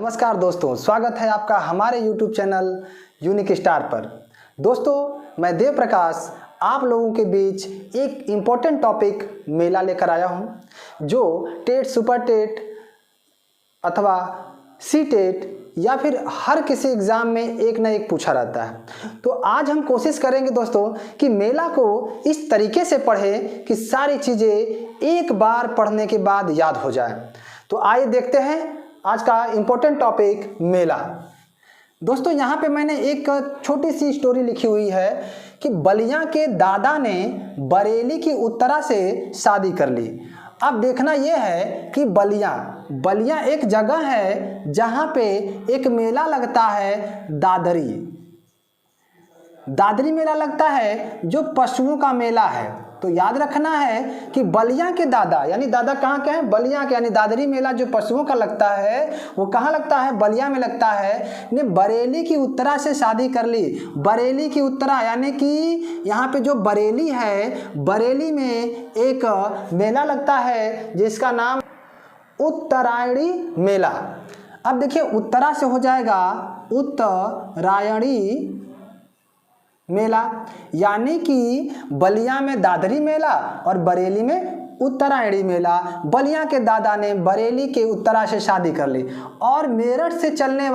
नमस्कार दोस्तों, स्वागत है आपका हमारे YouTube चैनल यूनिक स्टार पर। दोस्तों, मैं देव प्रकाश आप लोगों के बीच एक इम्पोर्टेंट टॉपिक मेला लेकर आया हूं, जो टेट, सुपर टेट अथवा सी टेट या फिर हर किसी एग्ज़ाम में एक ना एक पूछा रहता है। तो आज हम कोशिश करेंगे दोस्तों कि मेला को इस तरीके से पढ़ें कि सारी चीज़ें एक बार पढ़ने के बाद याद हो जाए। तो आइए देखते हैं आज का इम्पोर्टेंट टॉपिक मेला। दोस्तों, यहाँ पे मैंने एक छोटी सी स्टोरी लिखी हुई है कि बलिया के दादा ने बरेली की उत्तरा से शादी कर ली। अब देखना यह है कि बलिया एक जगह है जहाँ पे एक मेला लगता है, दादरी मेला लगता है, जो पशुओं का मेला है। तो याद रखना है कि बलिया के दादा, यानी दादा कहाँ के हैं? बलिया के, यानी दादरी मेला जो पशुओं का लगता है वो कहाँ लगता है? बलिया में लगता है। ने बरेली की उत्तरा से शादी कर ली। बरेली की उत्तरा यानी कि यहाँ पे जो बरेली है, बरेली में एक मेला लगता है जिसका नाम उत्तरायणी मेला। अब देखिए, उत्तरा से हो जाएगा उत्तरायणी मेला, यानी कि बलिया में दादरी मेला और बरेली में उत्तरायणी मेला। बलिया के दादा ने बरेली के उत्तरा से शादी कर ली और मेरठ से चलने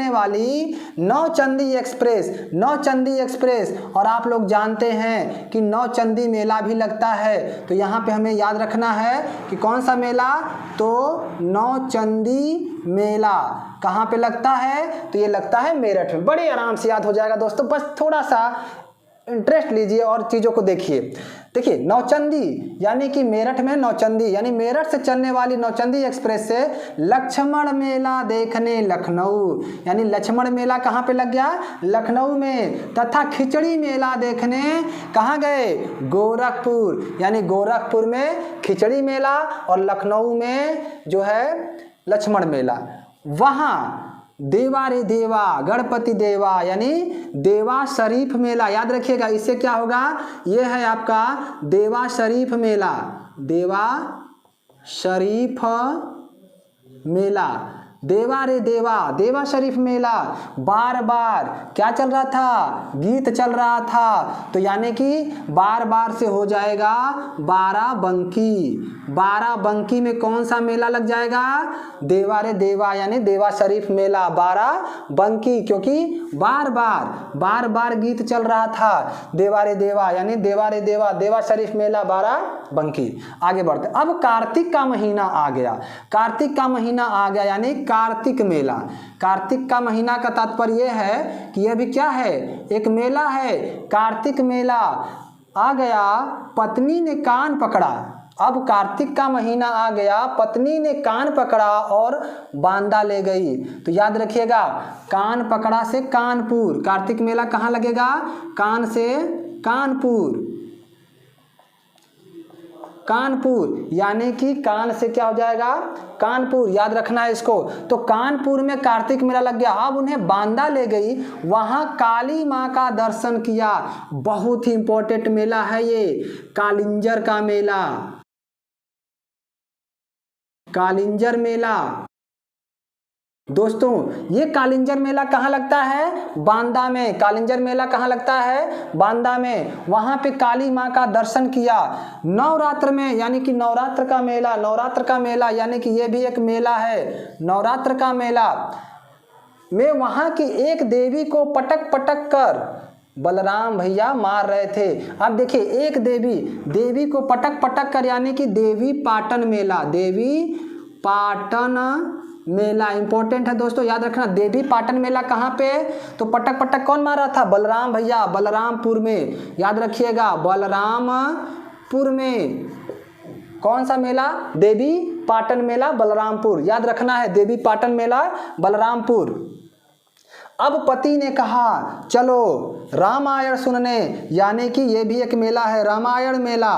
वाली नौचंदी एक्सप्रेस, और आप लोग जानते हैं कि नौचंदी मेला भी लगता है। तो यहाँ पे हमें याद रखना है कि कौन सा मेला? तो नौचंदी मेला कहाँ पे लगता है? तो ये लगता है मेरठ में। बड़े आराम से याद हो जाएगा दोस्तों, बस थोड़ा सा इंटरेस्ट लीजिए और चीज़ों को देखिए। देखिए, नौचंदी यानी कि मेरठ में नौचंदी, यानी मेरठ से चलने वाली नौचंदी एक्सप्रेस से लक्ष्मण मेला देखने लखनऊ, यानी लक्ष्मण मेला कहाँ पे लग गया? लखनऊ में। तथा खिचड़ी मेला देखने कहाँ गए? गोरखपुर, यानी गोरखपुर में खिचड़ी मेला और लखनऊ में जो है लक्ष्मण मेला। वहाँ देवा रे देवा, गणपति देवा, यानी देवा शरीफ मेला। याद रखिएगा, इससे क्या होगा? ये है आपका देवा शरीफ मेला, देवा शरीफ मेला, देवा रे देवा, देवा शरीफ मेला। बार बार क्या चल रहा था? गीत चल रहा था। तो यानी कि बार बार से हो जाएगा बाराबंकी। बाराबंकी में कौन सा मेला लग जाएगा? देवा रे देवा, यानी देवा शरीफ मेला, बाराबंकी, क्योंकि बार बार गीत चल रहा था। देवा रे देवा, यानी देवा रे देवा, देवा शरीफ मेला, बाराबंकी। आगे बढ़ते, अब कार्तिक का महीना आ गया। कार्तिक का महीना आ गया यानी कार्तिक मेला। कार्तिक का महीना का तात्पर्य यह है कि यह भी क्या है? एक मेला है, कार्तिक मेला आ गया। पत्नी ने कान पकड़ा। अब कार्तिक का महीना आ गया, पत्नी ने कान पकड़ा और बांदा ले गई। तो याद रखिएगा, कान पकड़ा से कानपुर। कार्तिक मेला कहाँ लगेगा? कान से कानपुर, कानपुर, यानी कि कान से क्या हो जाएगा? कानपुर। याद रखना है इसको। तो कानपुर में कार्तिक मेला लग गया। अब उन्हें बांदा ले गई, वहां काली माँ का दर्शन किया। बहुत ही इंपॉर्टेंट मेला है ये, कालिंजर का मेला, कालिंजर मेला। दोस्तों, ये कालिंजर मेला कहाँ लगता है? बांदा में। कालिंजर मेला कहाँ लगता है? बांदा में। वहां पे काली माँ का दर्शन किया। नवरात्र में, यानी कि नवरात्र का मेला, यानी कि ये भी एक मेला है, नवरात्र का मेला में वहां की एक देवी को पटक कर बलराम भैया मार रहे थे। अब देखिए, एक देवी को पटक कर, यानी कि देवी पाटन मेला, देवी पाटन मेला इंपॉर्टेंट है दोस्तों, याद रखना। देवी पाटन मेला कहाँ पे? तो पटक कौन मार रहा था? बलराम भैया, बलरामपुर में। याद रखिएगा, बलरामपुर में। कौन सा मेला? देवी पाटन मेला, बलरामपुर। याद रखना है, देवी पाटन मेला, बलरामपुर। अब पति ने कहा चलो रामायण सुनने, यानी कि ये भी एक मेला है, रामायण मेला।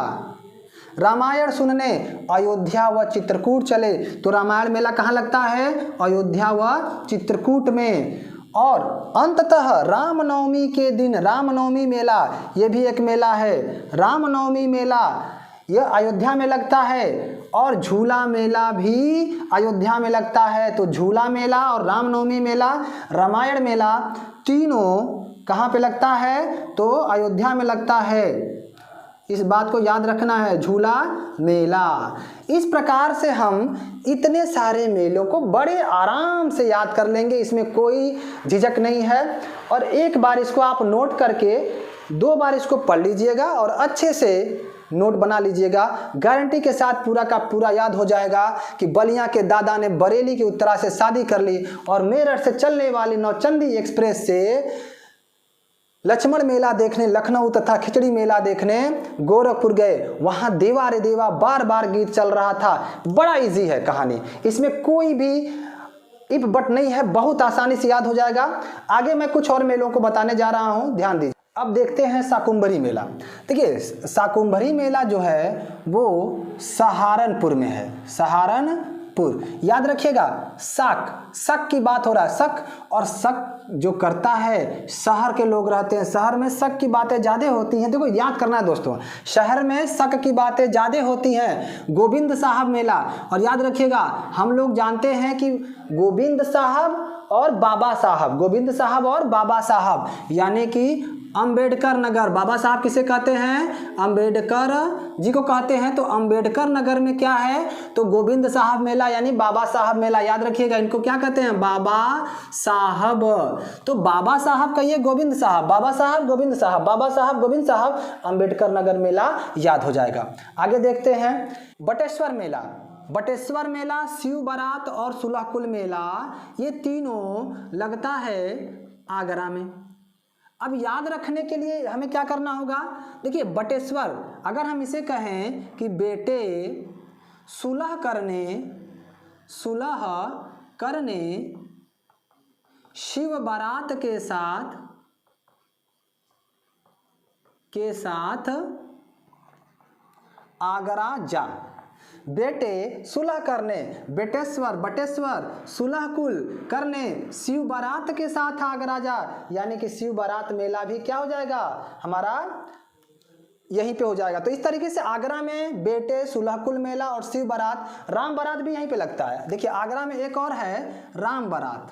रामायण सुनने अयोध्या व चित्रकूट चले। तो रामायण मेला कहाँ लगता है? अयोध्या व चित्रकूट में। और अंततः रामनवमी के दिन रामनवमी मेला, ये भी एक मेला है, रामनवमी मेला। यह अयोध्या में लगता है और झूला मेला भी अयोध्या में लगता है। तो झूला मेला और रामनवमी मेला, रामायण मेला तीनों कहाँ पे लगता है? तो अयोध्या में लगता है। इस बात को याद रखना है, झूला मेला। इस प्रकार से हम इतने सारे मेलों को बड़े आराम से याद कर लेंगे, इसमें कोई झिझक नहीं है। और एक बार इसको आप नोट करके 2 बार इसको पढ़ लीजिएगा और अच्छे से नोट बना लीजिएगा। गारंटी के साथ पूरा का पूरा याद हो जाएगा कि बलिया के दादा ने बरेली की उत्तरा से शादी कर ली और मेरठ से चलने वाली नौचंदी एक्सप्रेस से लक्ष्मण मेला देखने लखनऊ तथा खिचड़ी मेला देखने गोरखपुर गए। वहाँ देवा रे देवा बार बार गीत चल रहा था। बड़ा इजी है कहानी, इसमें कोई भी इफ बट नहीं है, बहुत आसानी से याद हो जाएगा। आगे मैं कुछ और मेलों को बताने जा रहा हूँ, ध्यान दीजिए। अब देखते हैं शाकुंभरी मेला। देखिए शाकुंभरी मेला जो है वो सहारनपुर में है, सहारनपुर। याद रखिएगा, शक की बात हो रहा है। शक और शक जो करता है, शहर के लोग रहते हैं, शहर में शक की बातें ज़्यादा होती हैं। देखो याद करना है दोस्तों, शहर में शक की बातें ज़्यादा होती हैं। गोविंद साहब मेला, और याद रखिएगा हम लोग जानते हैं कि गोविंद साहब और बाबा साहब, गोविंद साहब और बाबा साहब यानी कि अंबेडकर नगर। बाबा साहब किसे कहते हैं? अंबेडकर जी को कहते हैं। तो अंबेडकर नगर में क्या है? तो गोविंद साहब मेला यानी बाबा साहब मेला। याद रखिएगा इनको क्या कहते हैं? बाबा साहब। तो बाबा साहब कहिए गोविंद साहब, बाबा साहब गोविंद साहब, बाबा साहब गोविंद साहब, अंबेडकर नगर मेला याद हो जाएगा। आगे देखते हैं बटेश्वर मेला। बटेश्वर मेला, शिव बारात और सुलहकुल मेला, ये तीनों लगता है आगरा में। अब याद रखने के लिए हमें क्या करना होगा? देखिए बटेश्वर, अगर हम इसे कहें कि बेटे सुलह करने शिव बारात के साथ आगरा जा। बेटे सुलह करने, बटेश्वर सुलहकुल करने शिव बारात के साथ आगरा जा, यानी कि शिव बारात मेला भी क्या हो जाएगा हमारा यहीं पे हो जाएगा। तो इस तरीके से आगरा में बेटे सुलहकुल मेला और शिव बारात, राम बारात भी यहीं पे लगता है। देखिए आगरा में एक और है राम बारात।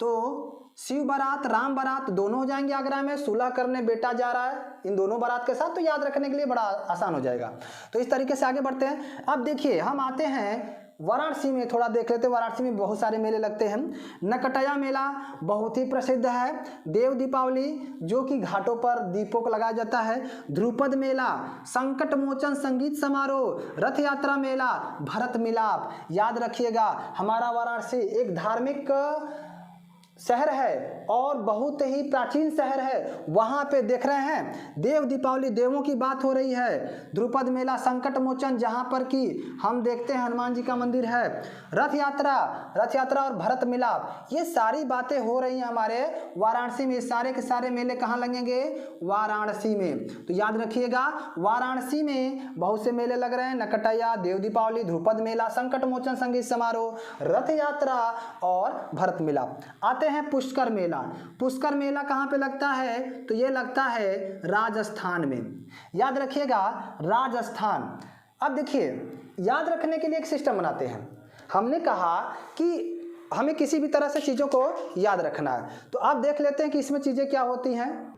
तो शिव बारात राम बारात दोनों हो जाएंगे आगरा में। सुलह करने बेटा जा रहा है इन दोनों बारात के साथ, तो याद रखने के लिए बड़ा आसान हो जाएगा। तो इस तरीके से आगे बढ़ते हैं। अब देखिए हम आते हैं वाराणसी में, थोड़ा देख लेते हैं। वाराणसी में बहुत सारे मेले लगते हैं। नकटया मेला बहुत ही प्रसिद्ध है। देव दीपावली जो कि घाटों पर दीपों को लगाया जाता है। ध्रुपद मेला, संकट मोचन संगीत समारोह, रथ यात्रा मेला, भरत मिलाप। याद रखिएगा हमारा वाराणसी एक धार्मिक शहर है और बहुत ही प्राचीन शहर है। वहाँ पे देख रहे हैं देव दीपावली, देवों की बात हो रही है। ध्रुपद मेला, संकट मोचन जहाँ पर कि हम देखते हैं हनुमान जी का मंदिर है। रथ यात्रा और भरत मिलाप, ये सारी बातें हो रही हैं हमारे वाराणसी में। सारे के सारे मेले कहाँ लगेंगे? वाराणसी में। तो याद रखिएगा वाराणसी में बहुत से मेले लग रहे हैं। नकटया, देव दीपावली, ध्रुपद मेला, संकट मोचन संगीत समारोह, रथ यात्रा और भरत मिलाप। आते हैं पुष्कर मेला। पुष्कर मेला कहाँ पे लगता है? तो ये लगता है राजस्थान में। याद रखिएगा राजस्थान। अब देखिए याद रखने के लिए एक सिस्टम बनाते हैं। हमने कहा कि हमें किसी भी तरह से चीज़ों को याद रखना है, तो आप देख लेते हैं कि इसमें चीज़ें क्या होती हैं।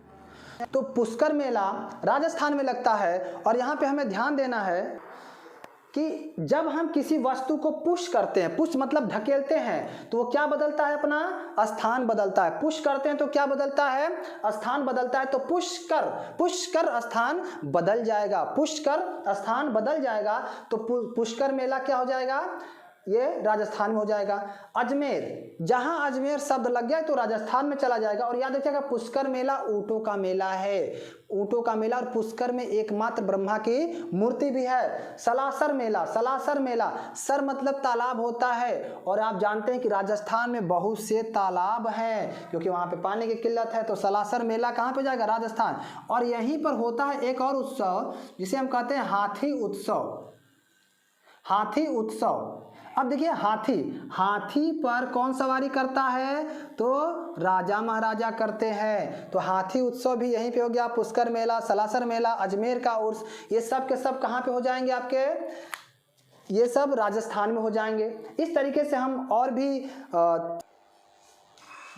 तो पुष्कर मेला राजस्थान में लगता है और यहाँ पे हमें ध्यान देना है कि जब हम किसी वस्तु को पुश करते हैं, पुश मतलब ढकेलते हैं, तो वो क्या बदलता है? अपना स्थान बदलता है। पुश करते हैं तो क्या बदलता है? स्थान बदलता है। तो पुश कर स्थान बदल जाएगा, पुश कर स्थान बदल जाएगा। तो पुष्कर मेला क्या हो जाएगा? ये राजस्थान में हो जाएगा। अजमेर, जहां अजमेर शब्द लग गया तो राजस्थान में चला जाएगा। और याद रखिएगा पुष्कर मेला ऊंटों का मेला है, ऊंटों का मेला। और पुष्कर में एकमात्र ब्रह्मा की मूर्ति भी है। सलासर मेला, सर मतलब तालाब होता है। और आप जानते हैं कि राजस्थान में बहुत से तालाब हैं क्योंकि वहां पे पानी की किल्लत है। तो सलासर मेला कहाँ पे जाएगा? राजस्थान। और यहीं पर होता है एक और उत्सव जिसे हम कहते हैं हाथी उत्सव। अब देखिए हाथी, हाथी पर कौन सवारी करता है? तो राजा महाराजा करते हैं। तो हाथी उत्सव भी यहीं पे हो गया। पुष्कर मेला, सलासर मेला, अजमेर का उर्स, ये सब के सब कहाँ पे हो जाएंगे आपके? ये सब राजस्थान में हो जाएंगे। इस तरीके से हम और भी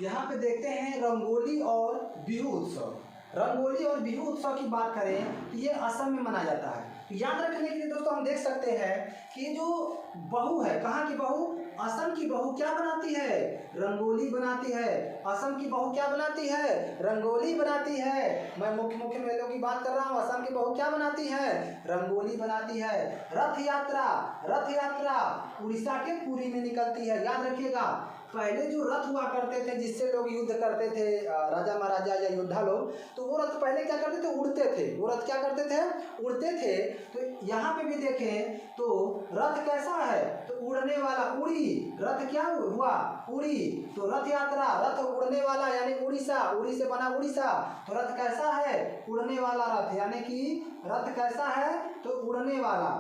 यहाँ पे देखते हैं रंगोली और बिहू उत्सव। रंगोली और बिहू उत्सव की बात करें तो ये असम में मनाया जाता है। तो याद रखने के लिए दोस्तों हम देख सकते हैं कि जो बहू है, कहाँ की बहू? असम की बहू क्या बनाती है? रंगोली बनाती है। असम की बहू क्या बनाती है? रंगोली बनाती है। मैं मुख्य मुख्य मेलों की बात कर रहा हूँ। असम की बहू क्या बनाती है? रंगोली बनाती है। रथ यात्रा, रथ यात्रा उड़ीसा के पुरी में निकलती है। याद रखिएगा, पहले जो रथ हुआ करते थे जिससे लोग युद्ध करते थे, राजा महाराजा या योद्धा लोग, तो वो रथ पहले क्या करते थे? उड़ते थे। वो रथ क्या करते थे? उड़ते थे। तो यहाँ पे भी देखें तो रथ कैसा है? तो उड़ने वाला, उड़ी। रथ क्या हुआ? उड़ी। तो रथ यात्रा, रथ उड़ने वाला यानी उड़ीसा, उड़ी से बना उड़ीसा। तो रथ कैसा है? उड़ने वाला रथ, यानी कि रथ कैसा है? तो उड़ने वाला,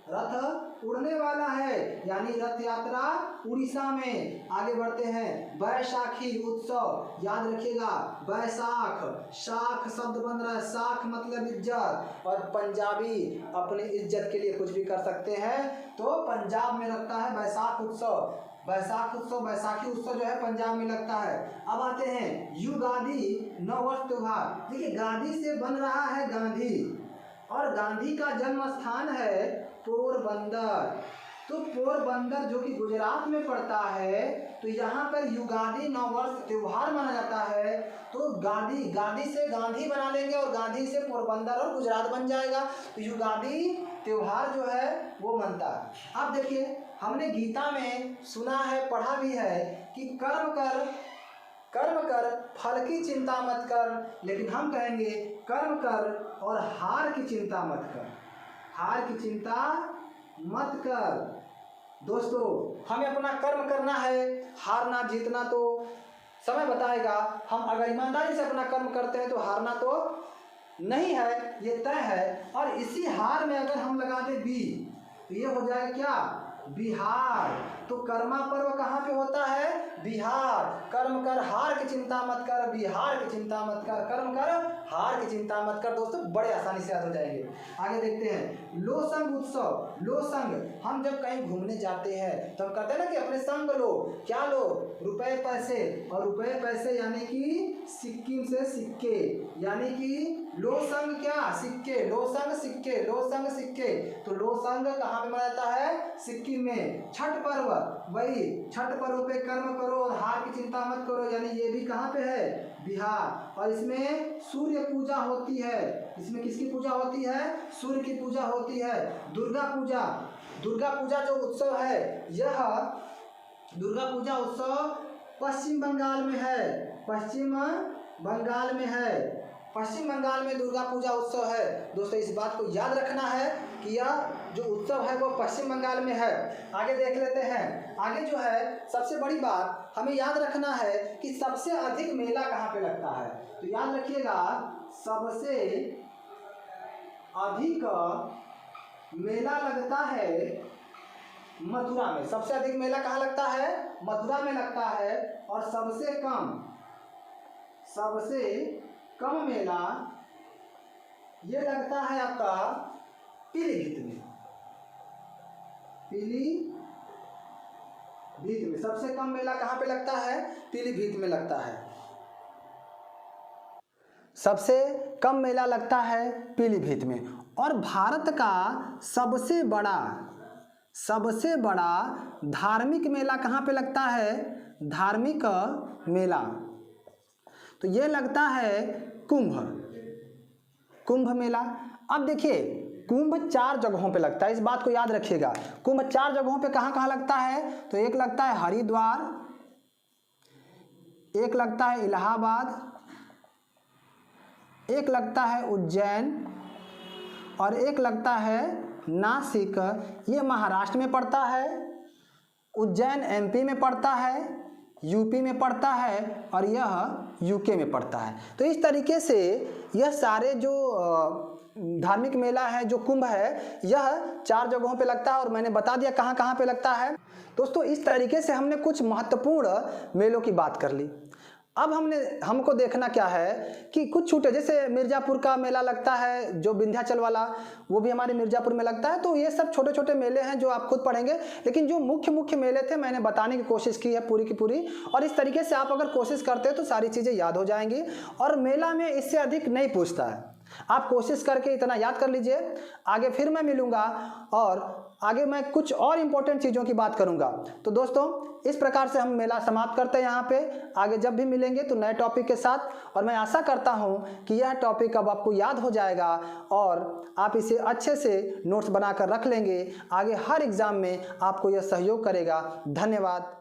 रथ उड़ने वाला है, यानी रथ यात्रा उड़ीसा में। आगे बढ़ते हैं, बैसाखी उत्सव। याद रखिएगा, बैसाख, शाख शब्द बन रहा है, शाख मतलब इज्जत, और पंजाबी अपनी इज्जत के लिए कुछ भी कर सकते हैं, तो पंजाब में लगता है बैसाख उत्सव। बैसाख उत्सव, बैसाखी उत्सव जो है पंजाब में लगता है। अब आते हैं युगादि, नववर्ष त्योहार। देखिए गांधी से बन रहा है गांधी, और गांधी का जन्म स्थान है पोरबंदर। तो पोरबंदर जो कि गुजरात में पड़ता है, तो यहाँ पर युगादि नववर्ष त्योहार माना जाता है। तो गांधी से गांधी बना लेंगे और गांधी से पोरबंदर और गुजरात बन जाएगा। तो युगादि त्योहार जो है वो मनता है। अब देखिए, हमने गीता में सुना है, पढ़ा भी है कि कर्म कर फल की चिंता मत कर, लेकिन हम कहेंगे कर्म कर और हार की चिंता मत कर। हार की चिंता मत कर। दोस्तों, हमें अपना कर्म करना है, हारना जीतना तो समय बताएगा। हम अगर ईमानदारी से अपना कर्म करते हैं तो हारना तो नहीं है, ये तय है। और इसी हार में अगर हम लगा दें बी, तो ये हो जाएगा क्या? बिहार। तो कर्मा पर्व कहाँ पे होता है? बिहार। कर्म कर हार की चिंता मत कर, बिहार की चिंता मत कर, कर्म कर हार की चिंता मत कर। दोस्तों बड़े आसानी से याद हो जाएंगे। आगे देखते हैं लोसंग उत्सव। लोसंग, हम जब कहीं घूमने जाते हैं तो हम कहते हैं ना कि अपने संग लो। क्या लो? रुपए पैसे। और रुपए पैसे यानी कि सिक्किम से सिक्के, यानी कि लोसंग क्या? सिक्के। लोसंग सिक्के, लोसंग सिक्के। तो लोसंग कहाँ पे मनाया जाता है? सिक्किम में। छठ पर्व, वही छठ पर्व पे कर्म करो और हार की चिंता मत करो, यानी ये भी कहाँ पे है? बिहार। और इसमें सूर्य पूजा होती है। इसमें किसकी पूजा होती है? सूर्य की पूजा होती है। दुर्गा पूजा, दुर्गा पूजा जो उत्सव है, यह दुर्गा पूजा उत्सव पश्चिम बंगाल में है। पश्चिम बंगाल में है। पश्चिम बंगाल में दुर्गा पूजा उत्सव है। दोस्तों इस बात को याद रखना है कि यह जो उत्सव है वो पश्चिम बंगाल में है। आगे देख लेते हैं। आगे जो है सबसे बड़ी बात हमें याद रखना है कि सबसे अधिक मेला कहाँ पे लगता है। तो याद रखिएगा, सबसे अधिक मेला लगता है मथुरा में। सबसे अधिक मेला कहाँ लगता है? मथुरा में लगता है। और सबसे कम मेला ये लगता है आपका पीलीभीत में। पीलीभीत में सबसे कम मेला कहाँ पे लगता है? पीलीभीत में लगता है। सबसे कम मेला लगता है पीलीभीत में। और भारत का सबसे बड़ा धार्मिक मेला कहाँ पे लगता है? धार्मिक मेला तो ये लगता है कुंभ मेला। अब देखिए, कुंभ 4 जगहों पे लगता है, इस बात को याद रखिएगा। कुंभ 4 जगहों पे कहाँ कहाँ लगता है? तो एक लगता है हरिद्वार, एक लगता है इलाहाबाद, एक लगता है उज्जैन, और एक लगता है नासिक। ये महाराष्ट्र में पड़ता है। उज्जैन एमपी में पड़ता है, यूपी में पड़ता है, और यह यूके में पड़ता है। तो इस तरीके से यह सारे जो धार्मिक मेला है जो कुंभ है, यह 4 जगहों पे लगता है और मैंने बता दिया कहाँ कहाँ पे लगता है। दोस्तों इस तरीके से हमने कुछ महत्वपूर्ण मेलों की बात कर ली। अब हमको देखना क्या है कि कुछ छूटे, जैसे मिर्ज़ापुर का मेला लगता है जो विंध्याचल वाला, वो भी हमारे मिर्ज़ापुर में लगता है। तो ये सब छोटे छोटे मेले हैं जो आप खुद पढ़ेंगे, लेकिन जो मुख्य मुख्य मेले थे मैंने बताने की कोशिश की है पूरी की पूरी। और इस तरीके से आप अगर कोशिश करते हो तो सारी चीज़ें याद हो जाएंगी और मेला में इससे अधिक नहीं पूछता है। आप कोशिश करके इतना याद कर लीजिए। आगे फिर मैं मिलूंगा और आगे मैं कुछ और इंपॉर्टेंट चीज़ों की बात करूंगा। तो दोस्तों इस प्रकार से हम मेला समाप्त करते हैं यहाँ पे। आगे जब भी मिलेंगे तो नए टॉपिक के साथ, और मैं आशा करता हूँ कि यह टॉपिक अब आपको याद हो जाएगा और आप इसे अच्छे से नोट्स बनाकर रख लेंगे। आगे हर एग्ज़ाम में आपको यह सहयोग करेगा। धन्यवाद।